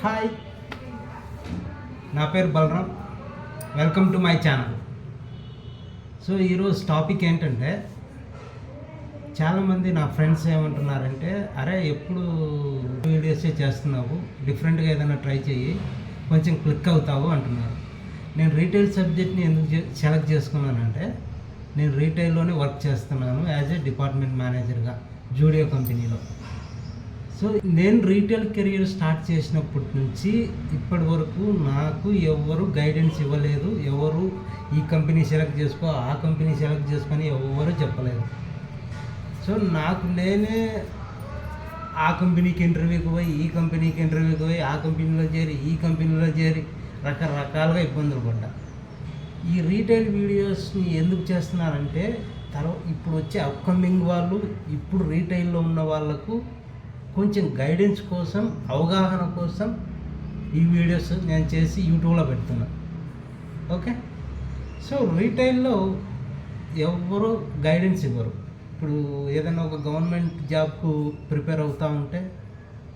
Hi, నా పేరు Balaram. Welcome to my channel. So ఈరోజు టాపిక్ ఏంటంటే, చాలామంది నా ఫ్రెండ్స్ ఏమంటున్నారంటే, అరే ఎప్పుడు వీడియోసే చేస్తున్నావు, డిఫరెంట్గా ఏదైనా ట్రై చేయి, కొంచెం క్లిక్ అవుతావు అంటున్నారు. నేను రీటైల్ సబ్జెక్ట్ని ఎందుకు సెలెక్ట్ చేసుకున్నానంటే, నేను రీటైల్లోనే వర్క్ చేస్తున్నాను యాజ్ ఏ డిపార్ట్మెంట్ మేనేజర్గా జూడియో కంపెనీలో. సో నేను రీటైల్ కెరియర్ స్టార్ట్ చేసినప్పటి నుంచి ఇప్పటి వరకు నాకు ఎవరు గైడెన్స్ ఇవ్వలేదు. ఎవరు ఈ కంపెనీ సెలెక్ట్ చేసుకో, ఆ కంపెనీ సెలెక్ట్ చేసుకొని ఎవరు చెప్పలేదు. సో నాకు నేనే ఆ కంపెనీకి ఇంటర్వ్యూకి పోయి, ఈ కంపెనీకి ఇంటర్వ్యూకి పోయి, ఆ కంపెనీలో చేరి, ఈ కంపెనీలో చేరి రకరకాలుగా ఇబ్బందులు పడ్డా. ఈ రీటైల్ వీడియోస్ని ఎందుకు చేస్తున్నానంటే, ఇప్పుడు వచ్చే అప్కమింగ్ వాళ్ళు, ఇప్పుడు రీటైల్లో ఉన్న వాళ్ళకు కొంచెం గైడెన్స్ కోసం, అవగాహన కోసం ఈ వీడియోస్ నేను చేసి యూట్యూబ్లో పెడుతున్నా. ఓకే, సో రీటైల్లో ఎవరు గైడెన్స్ ఇవ్వరు. ఇప్పుడు ఏదైనా ఒక గవర్నమెంట్ జాబ్కు ప్రిపేర్ అవుతూ ఉంటే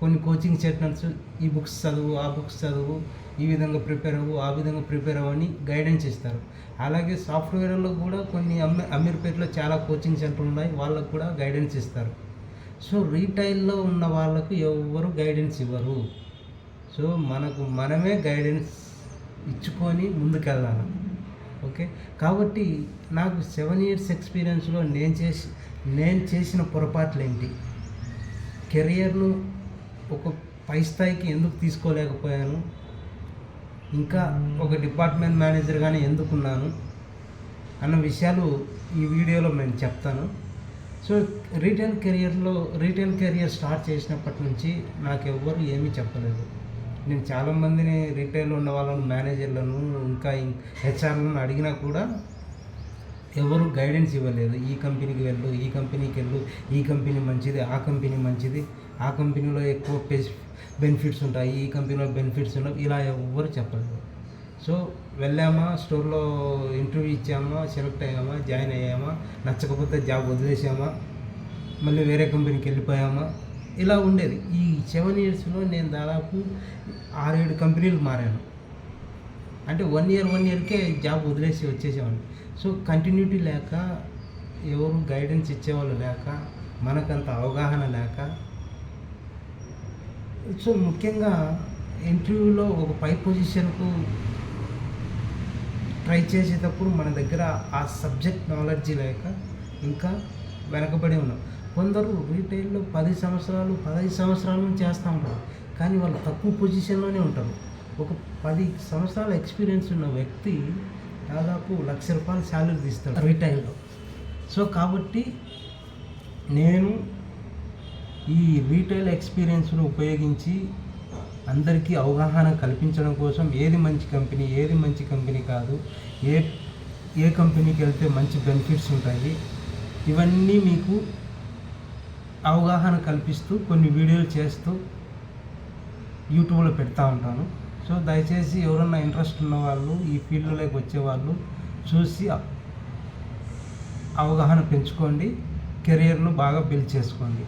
కొన్ని కోచింగ్ సెంటర్స్ ఈ బుక్స్ చదువు, ఆ బుక్స్ చదువు, ఈ విధంగా ప్రిపేర్ అవ్వు, ఆ విధంగా ప్రిపేర్ అవ్వని గైడెన్స్ ఇస్తారు. అలాగే సాఫ్ట్వేర్లో కూడా కొన్ని అమీర్పేటలో చాలా కోచింగ్ సెంటర్లు ఉన్నాయి, వాళ్ళకు కూడా గైడెన్స్ ఇస్తారు. సో రీటైల్లో ఉన్న వాళ్ళకు ఎవరు గైడెన్స్ ఇవ్వరు. సో మనమే గైడెన్స్ ఇచ్చుకొని ముందుకెళ్ళాలి. ఓకే, కాబట్టి నాకు 7 years ఎక్స్పీరియన్స్లో నేను చేసిన పొరపాట్లు ఏంటి, కెరియర్ను ఒక పై స్థాయికి ఎందుకు తీసుకోలేకపోయాను, ఇంకా ఒక డిపార్ట్మెంట్ మేనేజర్గానే ఎందుకున్నాను అన్న విషయాలు ఈ వీడియోలో నేను చెప్తాను. సో రీటైల్ కెరియర్ స్టార్ట్ చేసినప్పటి నుంచి నాకు ఎవ్వరు ఏమీ చెప్పలేదు. నేను చాలామందిని రీటైల్లో ఉన్న వాళ్ళను, మేనేజర్లను, ఇంకా హెచ్ఆర్లను అడిగినా కూడా ఎవరు గైడెన్స్ ఇవ్వలేదు. ఈ కంపెనీకి వెళ్ళు, ఈ కంపెనీకి వెళ్ళు, ఈ కంపెనీ మంచిది, ఆ కంపెనీ మంచిది, ఆ కంపెనీలో ఎక్కువ బెనిఫిట్స్ ఉంటాయి, ఈ కంపెనీలో బెనిఫిట్స్ ఉండవు, ఇలా ఎవ్వరు చెప్పలేదు. సో వెళ్ళామా, స్టోర్లో ఇంటర్వ్యూ ఇచ్చామా, సెలెక్ట్ అయ్యామా, జాయిన్ అయ్యామా, నచ్చకపోతే జాబ్ వదిలేసామా, మళ్ళీ వేరే కంపెనీకి వెళ్ళిపోయామా, ఇలా ఉండేది. ఈ 7 yearsలో నేను దాదాపు 6-7 కంపెనీలు మారాను. అంటే 1 yearకే జాబ్ వదిలేసి వచ్చేసేవాడిని. సో కంటిన్యూటీ లేక, ఎవరు గైడెన్స్ ఇచ్చేవాళ్ళు లేక, మనకంత అవగాహన లేక, సో ముఖ్యంగా ఇంటర్వ్యూలో ఒక పై పొజిషన్కు ట్రై చేసేటప్పుడు మన దగ్గర ఆ సబ్జెక్ట్ నాలెడ్జీ లేక ఇంకా వెనకబడి ఉన్నాం. కొందరు రీటైల్లో 10 సంవత్సరాలు, 15 సంవత్సరాల నుంచి చేస్తూ ఉంటారు, కానీ వాళ్ళు తక్కువ పొజిషన్లోనే ఉంటారు. ఒక 10 సంవత్సరాల ఎక్స్పీరియన్స్ ఉన్న వ్యక్తి దాదాపు ₹1,00,000 శాలరీ తీస్తాడు రీటైల్లో. సో కాబట్టి నేను ఈ రీటైల్ ఎక్స్పీరియన్స్ను ఉపయోగించి అందరికీ అవగాహన కల్పించడం కోసం, ఏది మంచి కంపెనీ, ఏది మంచి కంపెనీ కాదు, ఏ కంపెనీకి వెళ్తే మంచి బెనిఫిట్స్ ఉంటాయి, ఇవన్నీ మీకు అవగాహన కల్పిస్తూ కొన్ని వీడియోలు చేస్తూ యూట్యూబ్లో పెడతా ఉంటాను. సో దయచేసి ఎవరన్నా ఇంట్రెస్ట్ ఉన్న వాళ్ళు, ఈ ఫీల్డ్లోకి వచ్చేవాళ్ళు చూసి అవగాహన పెంచుకోండి, కెరియర్ను బాగా బిల్డ్ చేసుకోండి.